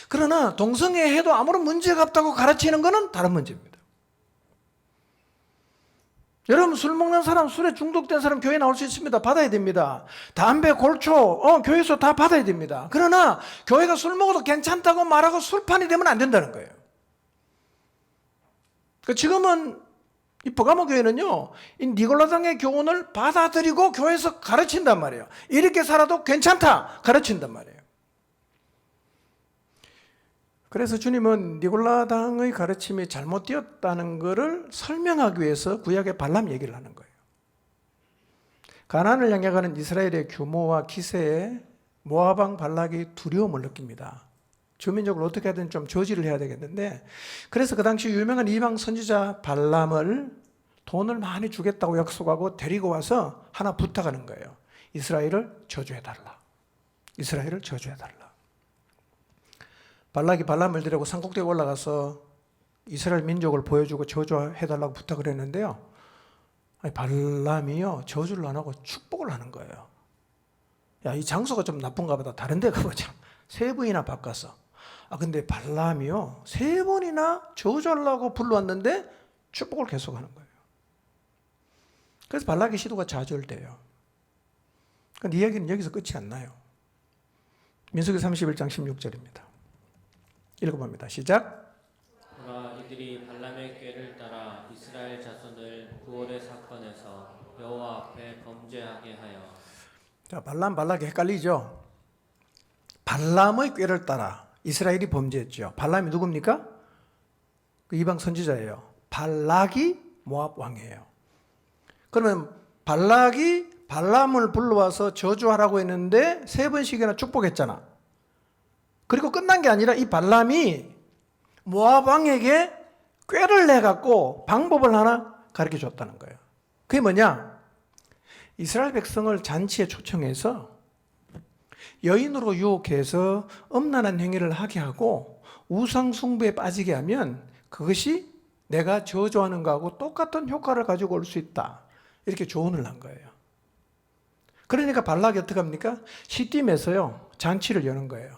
그러나 동성애해도 아무런 문제가 없다고 가르치는 것은 다른 문제입니다. 여러분, 술 먹는 사람, 술에 중독된 사람 교회에 나올 수 있습니다. 받아야 됩니다. 담배, 골초, 교회에서 다 받아야 됩니다. 그러나 교회가 술 먹어도 괜찮다고 말하고 술판이 되면 안 된다는 거예요. 지금은 이 버가모 교회는요, 이 니골라당의 교훈을 받아들이고 교회에서 가르친단 말이에요. 이렇게 살아도 괜찮다 가르친단 말이에요. 그래서 주님은 니골라당의 가르침이 잘못되었다는 것을 설명하기 위해서 구약의 발람 얘기를 하는 거예요. 가나안을 향해 가는 이스라엘의 규모와 기세에 모압 왕 발락이 두려움을 느낍니다. 주민적으로 어떻게 하든 좀 저지를 해야 되겠는데, 그래서 그 당시 유명한 이방 선지자 발람을 돈을 많이 주겠다고 약속하고 데리고 와서 하나 부탁하는 거예요. 이스라엘을 저주해달라. 이스라엘을 저주해달라. 발락이 발람을 데리고 산꼭대기에 올라가서 이스라엘 민족을 보여주고 저주해달라고 부탁을 했는데요. 아니, 발람이요, 저주를 안 하고 축복을 하는 거예요. 야, 이 장소가 좀 나쁜가 보다. 다른 데 가보자. 3번이나 바꿔서. 근데 발람이요, 3번이나 저주하려고 불러왔는데 축복을 계속하는 거예요. 그래서 발락의 시도가 좌절돼요. 그런데 이야기는 여기서 끝이 안 나요. 민수기 31장 16절입니다. 읽어봅니다. 시작. 그러나 이들이 발람의 꾀를 따라 이스라엘 자손을 구월의 사건에서 여호와 앞에 범죄하게 하여. 자, 발람이 헷갈리죠? 발람의 꾀를 따라 이스라엘이 범죄했죠. 발람이 누굽니까? 그 이방 선지자예요. 발락이 모압 왕이에요. 그러면 발락이 발람을 불러와서 저주하라고 했는데 3번씩이나 축복했잖아. 그리고 끝난 게 아니라 이 발람이 모압 왕에게 꾀를 내갖고 방법을 하나 가르쳐 줬다는 거예요. 그게 뭐냐? 이스라엘 백성을 잔치에 초청해서 여인으로 유혹해서 음란한 행위를 하게 하고 우상 숭배에 빠지게 하면 그것이 내가 저주하는 거하고 똑같은 효과를 가지고 올 수 있다. 이렇게 조언을 한 거예요. 그러니까 발락이 어떻게 합니까? 시딤에서요, 잔치를 여는 거예요.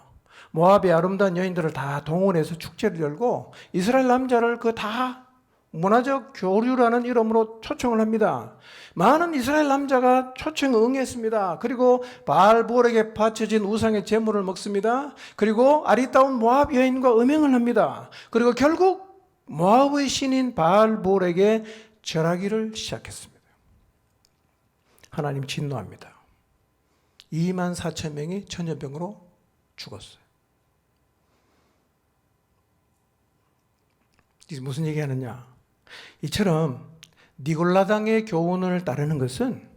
모압의 아름다운 여인들을 다 동원해서 축제를 열고 이스라엘 남자를 그 다 문화적 교류라는 이름으로 초청을 합니다. 많은 이스라엘 남자가 초청에 응했습니다. 그리고 바알볼에게 바쳐진 우상의 제물을 먹습니다. 그리고 아리따운 모압 여인과 음행을 합니다. 그리고 결국 모압의 신인 바알볼에게 절하기를 시작했습니다. 하나님 진노합니다. 24,000명이 전염병으로 죽었어요. 이제 무슨 얘기하느냐? 이처럼 니골라당의 교훈을 따르는 것은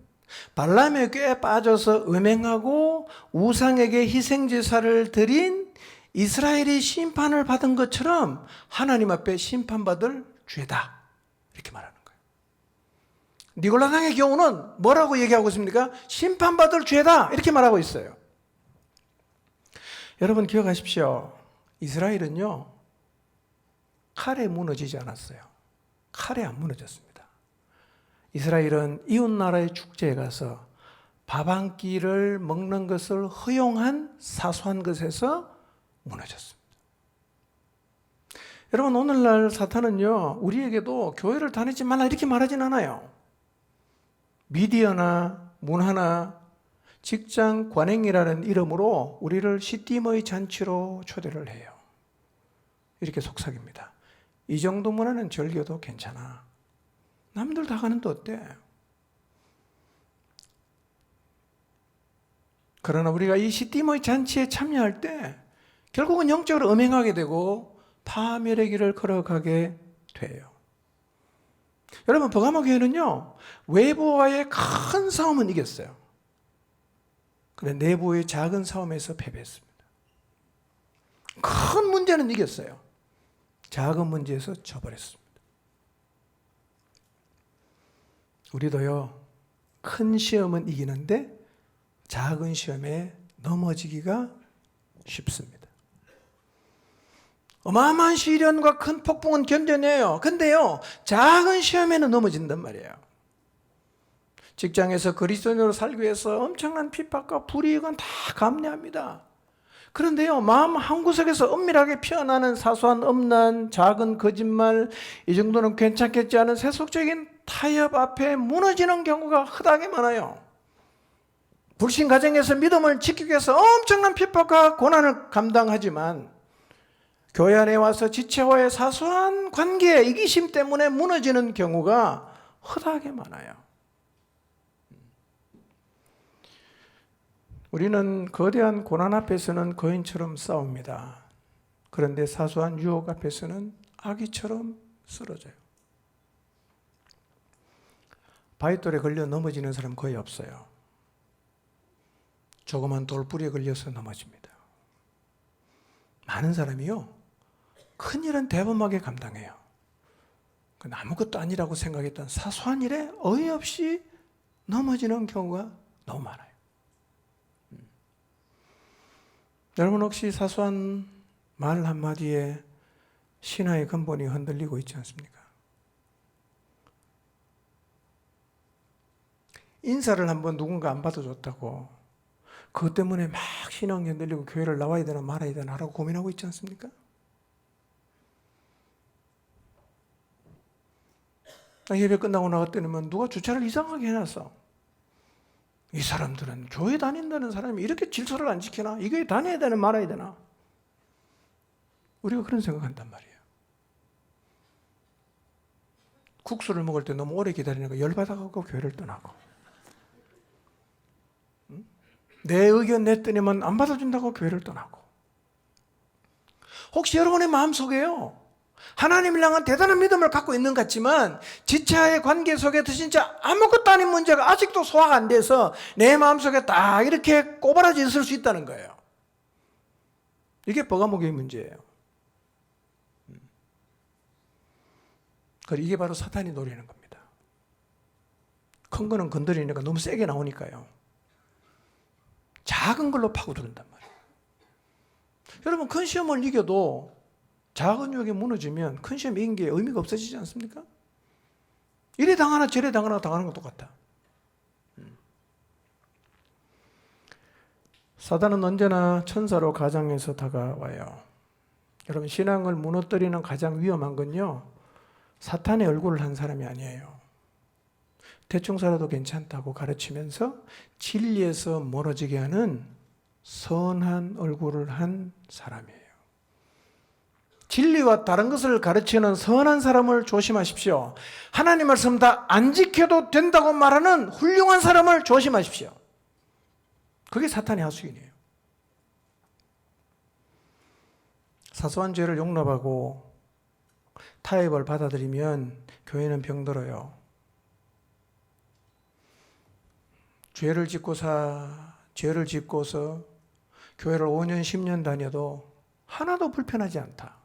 발람의 꾀에 빠져서 음행하고 우상에게 희생제사를 드린 이스라엘이 심판을 받은 것처럼 하나님 앞에 심판받을 죄다. 이렇게 말하는 거예요. 니골라당의 교훈은 뭐라고 얘기하고 있습니까? 심판받을 죄다. 이렇게 말하고 있어요. 여러분 기억하십시오. 이스라엘은요, 칼에 무너지지 않았어요. 칼에 안 무너졌습니다. 이스라엘은 이웃나라의 축제에 가서 밥 한 끼를 먹는 것을 허용한 사소한 것에서 무너졌습니다. 여러분, 오늘날 사탄은요, 우리에게도 교회를 다니지 말라 이렇게 말하진 않아요. 미디어나 문화나 직장 관행이라는 이름으로 우리를 시딤의 잔치로 초대를 해요. 이렇게 속삭입니다. 이 정도 문화는 즐겨도 괜찮아. 남들 다 가는데 어때? 그러나 우리가 이 시딤의 잔치에 참여할 때 결국은 영적으로 음행하게 되고 파멸의 길을 걸어가게 돼요. 여러분, 버가모 교회는요, 외부와의 큰 싸움은 이겼어요. 그런데 내부의 작은 싸움에서 패배했습니다. 큰 문제는 이겼어요. 작은 문제에서 져버렸습니다. 우리도요, 큰 시험은 이기는데 작은 시험에 넘어지기가 쉽습니다. 어마어마한 시련과 큰 폭풍은 견뎌내요. 근데요, 작은 시험에는 넘어진단 말이에요. 직장에서 그리스도인으로 살기 위해서 엄청난 핍박과 불이익은 다 감내합니다. 그런데요, 마음 한구석에서 은밀하게 피어나는 사소한 음란, 작은 거짓말, 이 정도는 괜찮겠지 하는 세속적인 타협 앞에 무너지는 경우가 흔하게 많아요. 불신 가정에서 믿음을 지키기 위해서 엄청난 핍박과 고난을 감당하지만 교회 안에 와서 지체와의 사소한 관계의 이기심 때문에 무너지는 경우가 흔하게 많아요. 우리는 거대한 고난 앞에서는 거인처럼 싸웁니다. 그런데 사소한 유혹 앞에서는 아기처럼 쓰러져요. 바위돌에 걸려 넘어지는 사람 거의 없어요. 조그만 돌뿌리에 걸려서 넘어집니다. 많은 사람이요, 큰일은 대범하게 감당해요. 아무것도 아니라고 생각했던 사소한 일에 어이없이 넘어지는 경우가 너무 많아요. 여러분, 혹시 사소한 말 한마디에 신화의 근본이 흔들리고 있지 않습니까? 인사를 한번 누군가 안 받아줬다고 그것 때문에 막 신앙이 흔들리고 교회를 나와야 되나 말아야 되나 하라고 고민하고 있지 않습니까? 예배 끝나고 나갔더니 누가 주차를 이상하게 해놨어. 이 사람들은 교회 다닌다는 사람이 이렇게 질서를 안 지키나? 이 교회 다녀야 되나 말아야 되나? 우리가 그런 생각한단 말이에요. 국수를 먹을 때 너무 오래 기다리니까 열받아가고 교회를 떠나고, 내 의견 냈더니만 안 받아준다고 교회를 떠나고. 혹시 여러분의 마음속에요, 하나님을 향한 대단한 믿음을 갖고 있는 것 같지만 지체와의 관계 속에 진짜 아무것도 아닌 문제가 아직도 소화가 안 돼서 내 마음속에 딱 이렇게 꼬바라지 있을 수 있다는 거예요. 이게 버가모교의 문제예요. 이게 바로 사탄이 노리는 겁니다. 큰 거는 건드리니까 너무 세게 나오니까요, 작은 걸로 파고드는단 말이에요. 여러분, 큰 시험을 이겨도 작은 유혹에 무너지면 큰 시험 이긴 게 의미가 없어지지 않습니까? 이래 당하나 저래 당하나 당하는 건 똑같다. 사단은 언제나 천사로 가장해서 다가와요. 여러분, 신앙을 무너뜨리는 가장 위험한 건요, 사탄의 얼굴을 한 사람이 아니에요. 대충 살아도 괜찮다고 가르치면서 진리에서 멀어지게 하는 선한 얼굴을 한 사람이에요. 진리와 다른 것을 가르치는 선한 사람을 조심하십시오. 하나님 말씀 다 안 지켜도 된다고 말하는 훌륭한 사람을 조심하십시오. 그게 사탄의 하수인이에요. 사소한 죄를 용납하고 타협을 받아들이면 교회는 병들어요. 죄를 짓고서 교회를 5년, 10년 다녀도 하나도 불편하지 않다.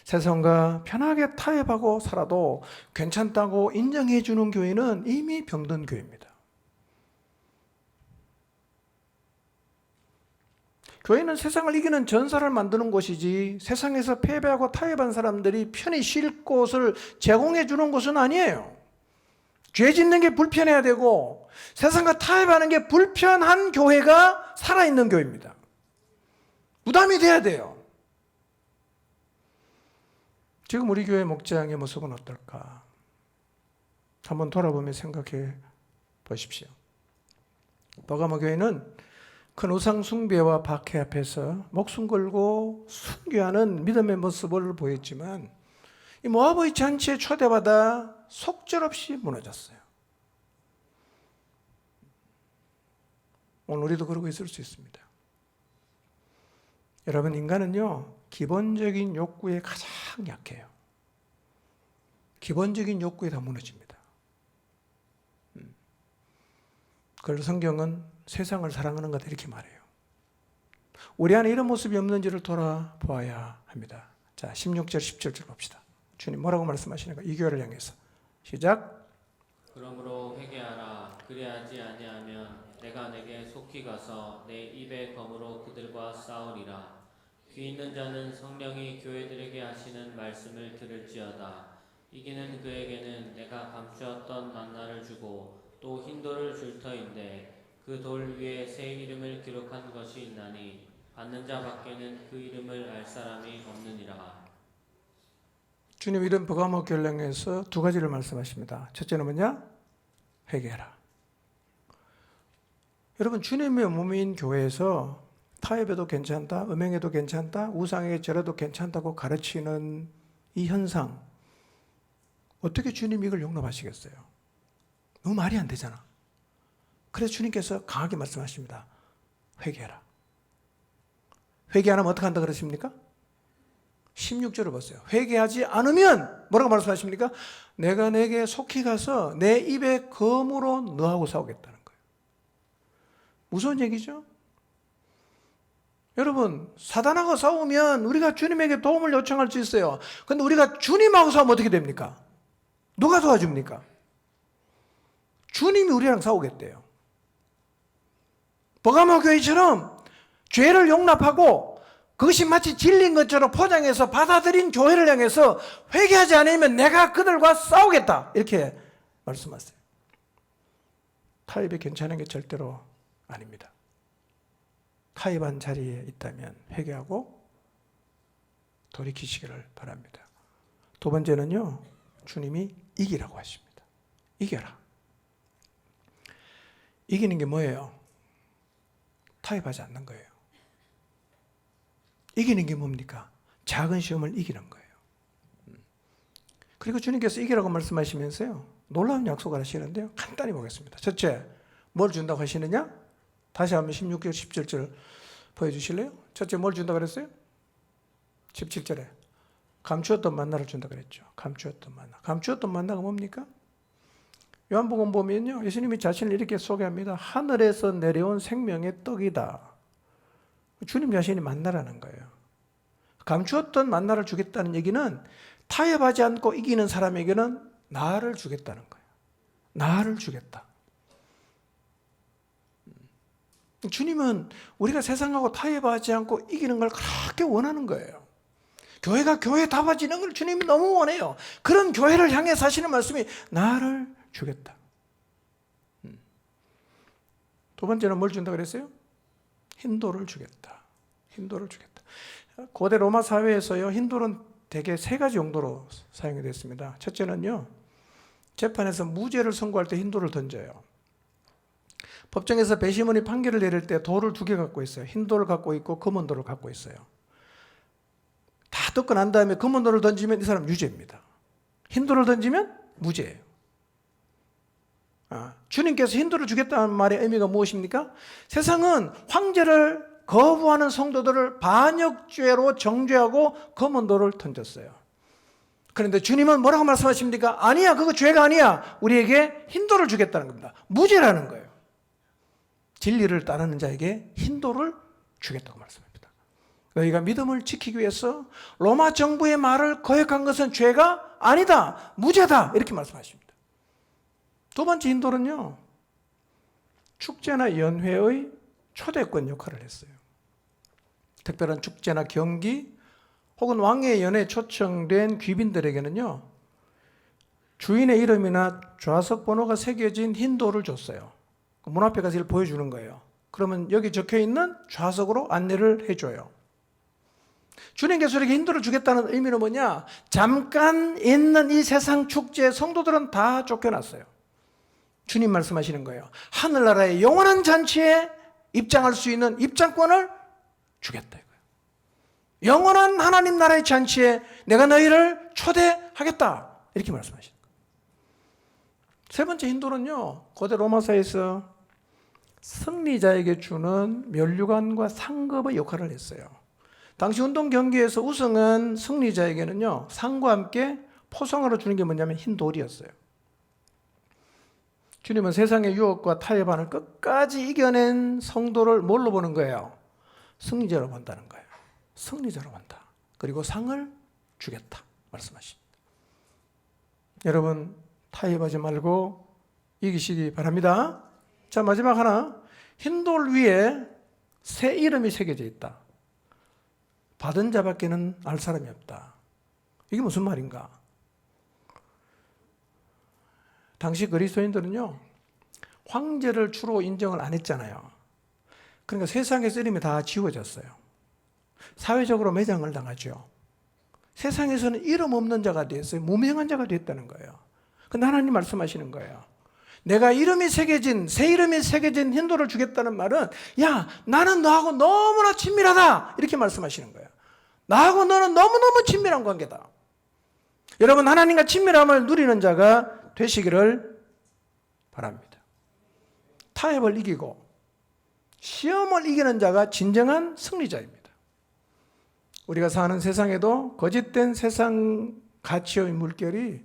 세상과 편하게 타협하고 살아도 괜찮다고 인정해 주는 교회는 이미 병든 교회입니다. 교회는 세상을 이기는 전사를 만드는 곳이지 세상에서 패배하고 타협한 사람들이 편히 쉴 곳을 제공해 주는 곳은 아니에요. 죄 짓는 게 불편해야 되고 세상과 타협하는 게 불편한 교회가 살아있는 교회입니다. 부담이 돼야 돼요. 지금 우리 교회 목장의 모습은 어떨까? 한번 돌아보며 생각해 보십시오. 버가모 교회는 큰 우상 숭배와 박해 앞에서 목숨 걸고 순교하는 믿음의 모습을 보였지만 이 모압의 잔치에 초대받아 속절없이 무너졌어요. 오늘 우리도 그러고 있을 수 있습니다. 여러분, 인간은요, 기본적인 욕구에 가장 약해요. 기본적인 욕구에 다 무너집니다. 그래서 성경은 세상을 사랑하는 것 이렇게 말해요. 우리 안에 이런 모습이 없는지를 돌아보아야 합니다. 자, 16절, 17절 봅시다. 주님 뭐라고 말씀하시는가? 이 교회를 향해서. 시작. 그러므로 회개하라. 그리하지 아니하면 내가 내게 속히 가서 내 입의 검으로 그들과 싸우리라. 귀 있는 자는 성령이 교회들에게 하시는 말씀을 들을지어다. 이기는 그에게는 내가 감추었던 만나를 주고 또 흰 돌을 줄 터인데 그 돌 위에 새 이름을 기록한 것이 있나니 받는 자 밖에는 그 이름을 알 사람이 없느니라. 주님 이런 버가모 교회를 향해서 두 가지를 말씀하십니다. 첫째는 뭐냐? 회개하라. 여러분 주님의 몸인 교회에서 타협해도 괜찮다, 음행해도 괜찮다, 우상에게 절해도 괜찮다고 가르치는 이 현상, 어떻게 주님이 이걸 용납하시겠어요? 너무 말이 안 되잖아. 그래서 주님께서 강하게 말씀하십니다. 회개하라. 회개 안 하면 어떻게 한다 그러십니까? 16절을 보세요. 회개하지 않으면 뭐라고 말씀하십니까? 내가 내게 속히 가서 내 입에 검으로 너하고 싸우겠다는 거예요. 무서운 얘기죠? 여러분, 사단하고 싸우면 우리가 주님에게 도움을 요청할 수 있어요. 그런데 우리가 주님하고 싸우면 어떻게 됩니까? 누가 도와줍니까? 주님이 우리랑 싸우겠대요. 버가모 교회처럼 죄를 용납하고 그것이 마치 진리인 것처럼 포장해서 받아들인 교회를 향해서 회개하지 않으면 내가 그들과 싸우겠다. 이렇게 말씀하세요. 타협이 괜찮은 게 절대로 아닙니다. 타협한 자리에 있다면 회개하고 돌이키시기를 바랍니다. 두 번째는요, 주님이 이기라고 하십니다. 이겨라. 이기는 게 뭐예요? 타협하지 않는 거예요. 이기는 게 뭡니까? 작은 시험을 이기는 거예요. 그리고 주님께서 이기라고 말씀하시면서요, 놀라운 약속을 하시는데요. 간단히 보겠습니다. 첫째, 뭘 준다고 하시느냐? 다시 한번 16절, 17절 보여주실래요? 첫째, 뭘 준다고 그랬어요? 17절에 감추었던 만나를 준다고 그랬죠. 감추었던 만나. 감추었던 만나가 뭡니까? 요한복음 보면요, 예수님이 자신을 이렇게 소개합니다. 하늘에서 내려온 생명의 떡이다. 주님 자신이 만나라는 거예요. 감추었던 만나를 주겠다는 얘기는 타협하지 않고 이기는 사람에게는 나를 주겠다는 거예요. 나를 주겠다. 주님은 우리가 세상하고 타협하지 않고 이기는 걸 그렇게 원하는 거예요. 교회가 교회 답아지는 걸 주님이 너무 원해요. 그런 교회를 향해서 하시는 말씀이 나를 주겠다. 두 번째는 뭘 준다 그랬어요? 흰돌을 주겠다. 흰돌을 주겠다. 고대 로마 사회에서요, 흰돌은 대개 세 가지 용도로 사용이 됐습니다. 첫째는요, 재판에서 무죄를 선고할 때 흰돌을 던져요. 법정에서 배심원이 판결을 내릴 때 돌을 두 개 갖고 있어요. 흰 돌을 갖고 있고 검은 돌을 갖고 있어요. 다 듣고 난 다음에 검은 돌을 던지면 이 사람 유죄입니다. 흰 돌을 던지면 무죄예요. 주님께서 흰 돌을 주겠다는 말의 의미가 무엇입니까? 세상은 황제를 거부하는 성도들을 반역죄로 정죄하고 검은 돌을 던졌어요. 그런데 주님은 뭐라고 말씀하십니까? 아니야, 그거 죄가 아니야. 우리에게 흰 돌을 주겠다는 겁니다. 무죄라는 거예요. 진리를 따르는 자에게 흰 돌을 주겠다고 말씀합니다. 너희가 믿음을 지키기 위해서 로마 정부의 말을 거역한 것은 죄가 아니다, 무죄다, 이렇게 말씀하십니다. 두 번째 흰 돌은요, 축제나 연회의 초대권 역할을 했어요. 특별한 축제나 경기 혹은 왕의 연회에 초청된 귀빈들에게는요, 주인의 이름이나 좌석 번호가 새겨진 흰 돌을 줬어요. 문 앞에 가서 이걸 보여주는 거예요. 그러면 여기 적혀있는 좌석으로 안내를 해줘요. 주님께서 이렇게 흰 돌을 주겠다는 의미는 뭐냐? 잠깐 있는 이 세상 축제에 성도들은 다 쫓겨났어요. 주님 말씀하시는 거예요. 하늘나라의 영원한 잔치에 입장할 수 있는 입장권을 주겠다 이거예요. 영원한 하나님 나라의 잔치에 내가 너희를 초대하겠다, 이렇게 말씀하시는 거예요. 세 번째 흰돌은요, 고대 로마사에서 승리자에게 주는 면류관과 상급의 역할을 했어요. 당시 운동 경기에서 우승한 승리자에게는요, 상과 함께 포상으로 주는 게 뭐냐면 흰 돌이었어요. 주님은 세상의 유혹과 타협안을 끝까지 이겨낸 성도를 뭘로 보는 거예요? 승리자로 본다는 거예요. 승리자로 본다. 그리고 상을 주겠다 말씀하십니다. 여러분 타협하지 말고 이기시기 바랍니다. 자, 마지막 하나. 흰돌 위에 새 이름이 새겨져 있다. 받은 자밖에는 알 사람이 없다. 이게 무슨 말인가? 당시 그리스도인들은요, 황제를 주로 인정을 안 했잖아요. 그러니까 세상에서 이름이 다 지워졌어요. 사회적으로 매장을 당하죠. 세상에서는 이름 없는 자가 됐어요. 무명한 자가 됐다는 거예요. 근데 하나님 말씀하시는 거예요. 내가 이름이 새겨진, 새 이름이 새겨진 흰돌을 주겠다는 말은, 야, 나는 너하고 너무나 친밀하다. 이렇게 말씀하시는 거예요. 나하고 너는 너무너무 친밀한 관계다. 여러분, 하나님과 친밀함을 누리는 자가 되시기를 바랍니다. 타협을 이기고 시험을 이기는 자가 진정한 승리자입니다. 우리가 사는 세상에도 거짓된 세상 가치의 물결이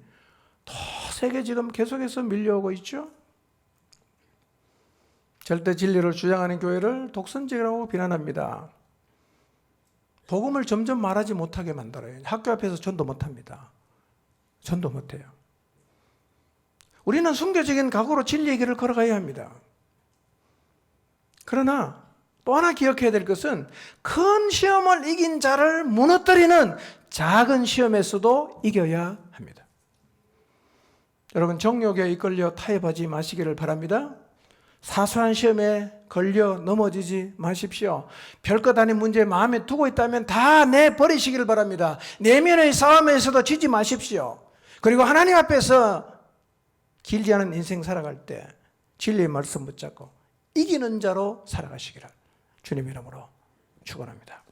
더 세게 지금 계속해서 밀려오고 있죠. 절대 진리를 주장하는 교회를 독선적이라고 비난합니다. 복음을 점점 말하지 못하게 만들어요. 학교 앞에서 전도 못합니다. 전도 못해요. 우리는 순교적인 각오로 진리의 길을 걸어가야 합니다. 그러나 또 하나 기억해야 될 것은 큰 시험을 이긴 자를 무너뜨리는 작은 시험에서도 이겨야 합니다. 여러분, 정욕에 이끌려 타협하지 마시기를 바랍니다. 사소한 시험에 걸려 넘어지지 마십시오. 별것 아닌 문제 마음에 두고 있다면 다 내버리시기를 바랍니다. 내면의 싸움에서도 지지 마십시오. 그리고 하나님 앞에서 길지 않은 인생 살아갈 때 진리의 말씀 붙잡고 이기는 자로 살아가시기를 주님의 이름으로 축원합니다.